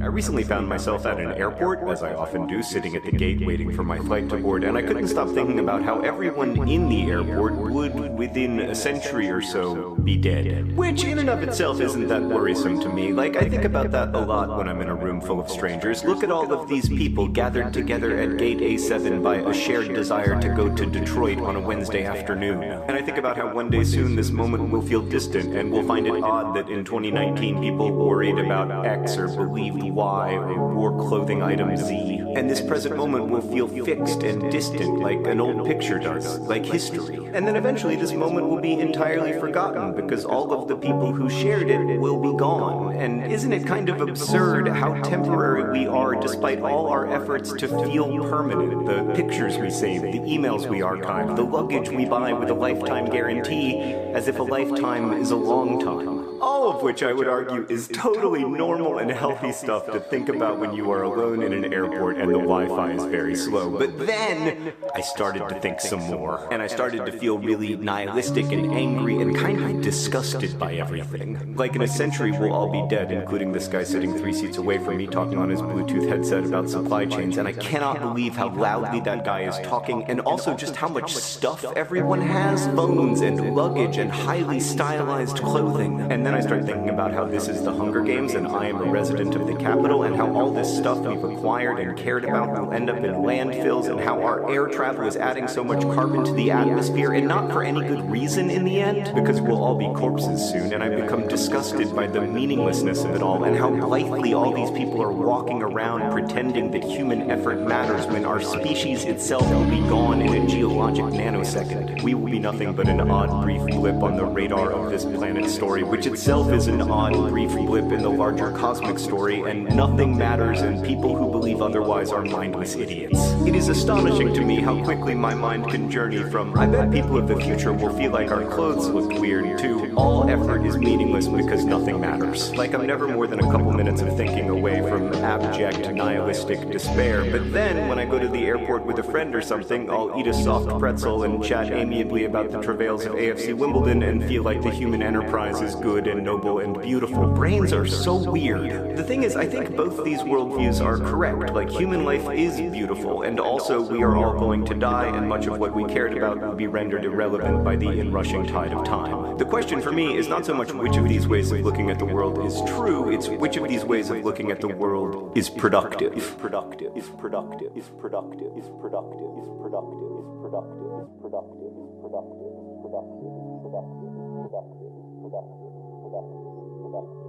I recently found myself at an airport, as I often do, sitting at the gate waiting for my flight to board, and I couldn't stop thinking about how everyone in the airport would, within a century or so, be dead. Which, in and of itself, isn't that worrisome to me. Like, I think about that a lot when I'm in a room full of strangers. Look at all of these people gathered together at gate A7 by a shared desire to go to Detroit on a Wednesday afternoon. And I think about how one day soon this moment will feel distant, and we'll find it odd that in 2019 people worried about X or believed Y or wore clothing item Z. And this present moment will feel fixed and distant like an old picture does, like history. And then eventually this moment will be entirely forgotten because all of the people who shared it will be gone. And isn't it kind of absurd how temporary we are despite all our efforts to feel permanent? The pictures we save, the emails we archive, the luggage we buy with a lifetime guarantee, as if a lifetime is a long time. All of which I would argue is totally normal and healthy stuff to think about when you are alone in an airport and the Wi-Fi is very slow. But then I started to think some more, and I started to feel really nihilistic and angry and kind of disgusted by everything. Like in a century we'll all be dead, including this guy sitting 3 seats away from me talking on his Bluetooth headset about supply chains, and I cannot believe how loudly that guy is talking, and also just how much stuff everyone has, phones and luggage and highly stylized clothing. And then I start thinking about how this is the Hunger Games and I am a resident of the capital, and how all this stuff we've acquired and cared about will end up in landfills, and how our air travel is adding so much carbon to the atmosphere, and not for any good reason in the end, because we'll all be corpses soon. And I become disgusted by the meaninglessness of it all, and how blithely all these people are walking around pretending that human effort matters when our species itself will be gone in a geologic nanosecond. We will be nothing but an odd brief blip on the radar of this planet's story, which itself is an odd brief blip in the larger cosmic story, and nothing matters, and people who believe otherwise are mindless idiots. It is astonishing to me how quickly my mind can journey from "I bet people of the future will feel like our clothes look weird" to "all effort is meaningless because nothing matters." Like I'm never more than a couple minutes of thinking away from abject nihilistic despair. But then when I go to the airport with a friend or something, I'll eat a soft pretzel and chat amiably about the travails of AFC Wimbledon and feel like the human enterprise is good and noble and beautiful. Brains are so weird. The thing is, I think both these worldviews are correct. Like, human life is beautiful, and also we are all going to die, and much of what we cared about will be rendered irrelevant by the inrushing tide of time. The question for me is not so much which of these ways of looking at the world is true, it's which of these ways of looking at the world is productive. Is productive. Is productive. Is productive. Is productive. Is productive. Is productive. Is productive. Is productive. Is productive. Is productive. Is productive.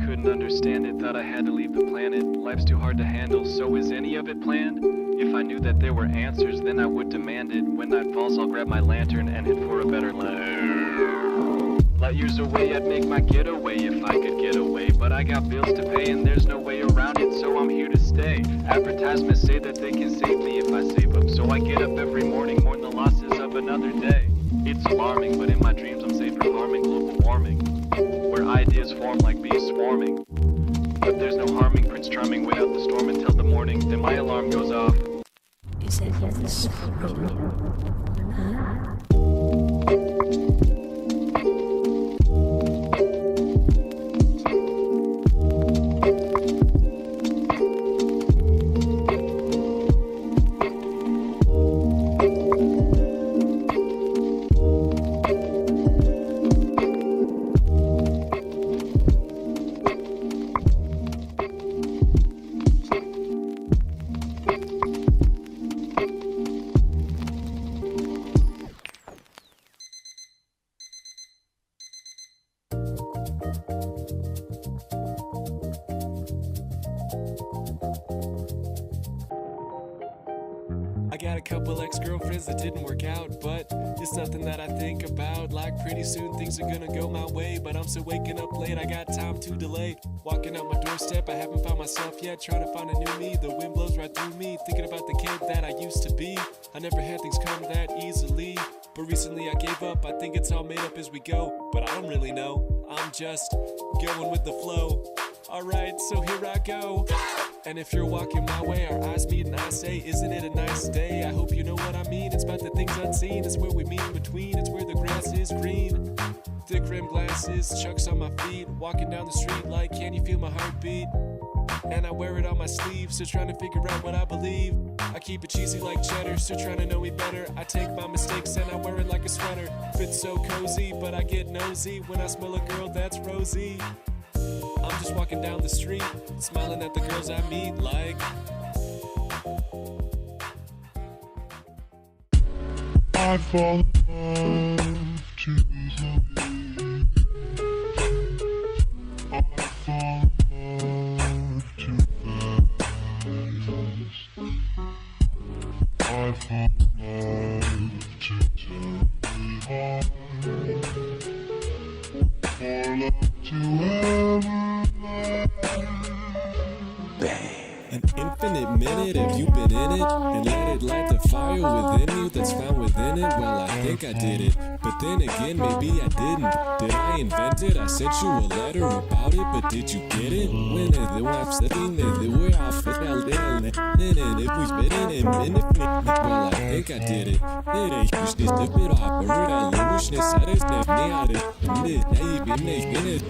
Couldn't understand it, thought I had to leave the planet. Life's too hard to handle, so is any of it planned? If I knew that there were answers, then I would demand it. When night falls, I'll grab my lantern and head for a better land. Light years away, I'd make my getaway if I could get away. But I got bills to pay and there's no way around it, so I'm here to stay. Advertisements say that they can save me if I save up, so I get up every morning, mourn the losses of another day. It's alarming, but in my dreams I'm safe from harming global warming, where ideas form like bees swarming. But there's no harming Prince Charming, wait out the storm until the morning, then my alarm goes off. Is it so real? got a couple ex-girlfriends that didn't work out, but it's nothing that I think about. Like pretty soon things are gonna go my way, but I'm still waking up late, I got time to delay. Walking out my doorstep, I haven't found myself yet. Trying to find a new me, the wind blows right through me. Thinking about the kid that I used to be. I never had things come that easily, but recently I gave up. I think it's all made up as we go, but I don't really know. I'm just going with the flow. Alright, so here I go. And if you're walking my way, our eyes meet and I say, isn't it a nice day? I hope you know what I mean. It's about the things unseen. It's where we meet in between. It's where the grass is green. Thick rim glasses, chucks on my feet. Walking down the street like, can you feel my heartbeat? And I wear it on my sleeve, still trying to figure out what I believe. I keep it cheesy like cheddar, still trying to know me better. I take my mistakes and I wear it like a sweater. Fits so cozy, but I get nosy when I smell a girl that's rosy. I'm just walking down the street, smiling at the girls I meet like. I fall in love too long. I fall in love too fast. I fall in love too terribly hard. For love to ever last. An infinite minute, have you been in it? And let it light the fire within you that's found within it? Well, I think I did it, but then again, maybe I didn't. Did I invent it? I sent you a letter about it, but did you get it? When the wife's the thing that they were off it, and if we spit it in it, well, I think I did it. It used to step it off, but I lose this, I just never had it. Now you've been making it.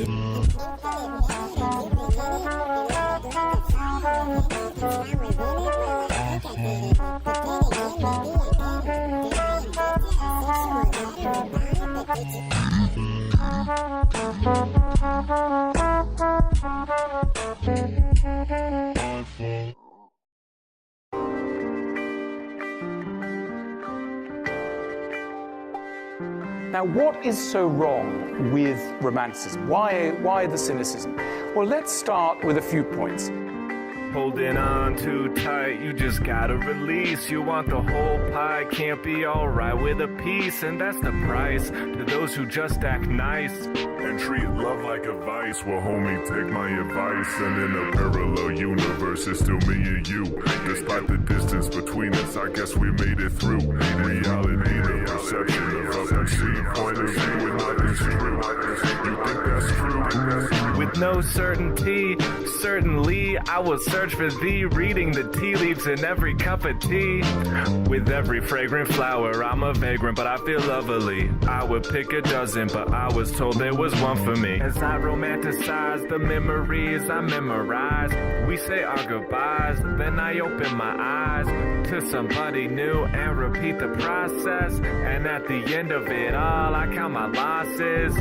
Now, what is so wrong with romanticism? Why the cynicism? Well, let's start with a few points. Holding on too tight, you just gotta release. You want the whole pie, can't be alright with a piece, and that's the price to those who just act nice and treat love like a vice. Well, homie, take my advice. And in a parallel universe, it's still me and you. Despite the distance between us, I guess we made it through. Reality, the perception of a perceived point of view, and nothing's true. You think that's true? With no certainty, certainly I will search for thee, reading the tea leaves in every cup of tea. With every fragrant flower, I'm a vagrant, but I feel lovely. I would pick a dozen, but I was told there was one for me. As I romanticize the memories I memorize, we say our goodbyes, then I open my eyes to somebody new and repeat the process. And at the end of it all, I count my losses.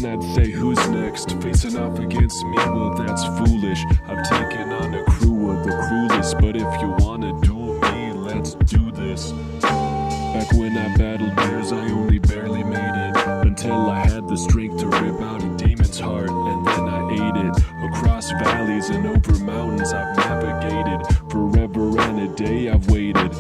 I'd say, who's next? Facing off against me, well, that's foolish. I've taken on a crew of the cruelest, but if you wanna duel me, let's do this. Back when I battled bears, I only barely made it, until I had the strength to rip out a demon's heart, and then I ate it. Across valleys and over mountains I've navigated, forever and a day I've waited.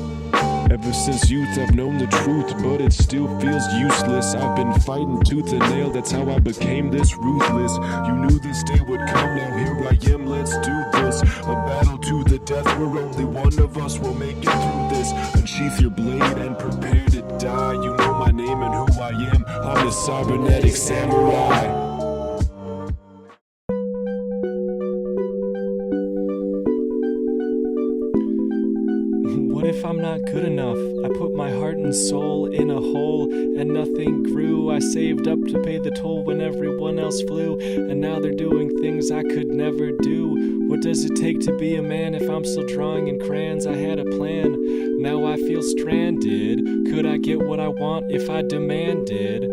Ever since youth I've known the truth, but it still feels useless. I've been fighting tooth and nail, that's how I became this ruthless. You knew this day would come, now here I am, let's do this. A battle to the death where only one of us will make it through this. Unsheath your blade and prepare to die. You know my name and who I am, I'm the cybernetic samurai. What if I'm not good enough? I put my heart and soul in a hole and nothing grew. I saved up to pay the toll when everyone else flew, and now they're doing things I could never do. What does it take to be a man if I'm still drawing in crayons? I had a plan, now I feel stranded. Could I get what I want if I demanded?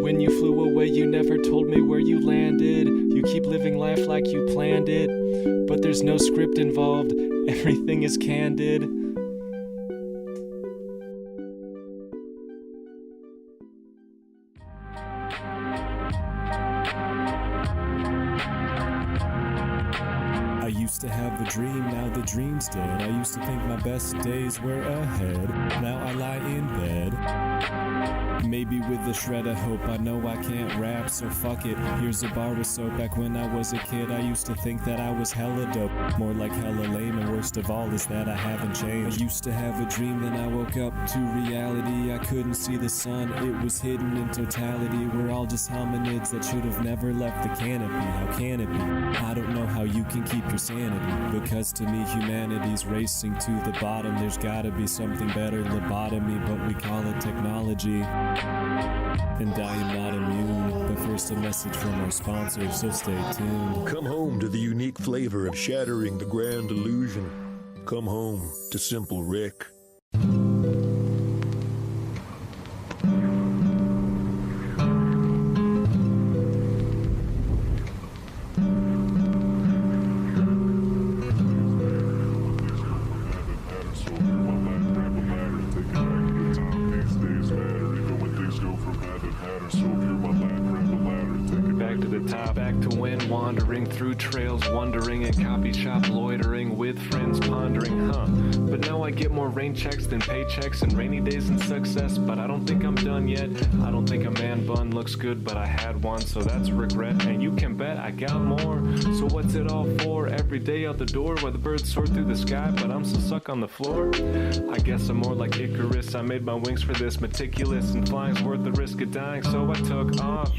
When you flew away, you never told me where you landed. You keep living life like you planned it, but there's no script involved, everything is candid. I used to have a dream, now the dream's dead. I used to think my best days were ahead. Now I lie in bed, maybe with a shred of hope. I know I can't rap, so fuck it. Here's a bar of soap. Back when I was a kid, I used to think that I was hella dope, more like hella lame, and worst of all is that I haven't changed. I used to have a dream, then I woke up to reality. I couldn't see the sun, it was hidden in totality. We're all just hominids that should have never left the canopy. How can it be? I don't know how you can keep your sanity, because to me humanity's racing to the bottom. There's gotta be something better, lobotomy, but we call it technology. And I am not immune, but first a message from our sponsor, so stay tuned. Come home to the unique flavor of shattering the grand illusion. Come home to Simple Rick. Back to the top, back to when wandering through trails, wondering in coffee shop, loitering with friends, pondering, but now I get more rain checks than paychecks and rainy days and success. But I don't think I'm done yet. I don't think a man bun looks good, but I had one, so that's a regret. And you can bet I got more. So what's it all for? Every day out the door where the birds soar through the sky, but I'm still stuck on the floor. I guess I'm more like Icarus. I made my wings for this, meticulous, and flying's worth the risk of dying, so I took off.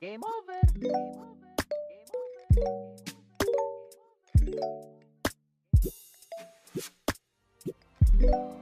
Game over. Game over. Game over. Game over.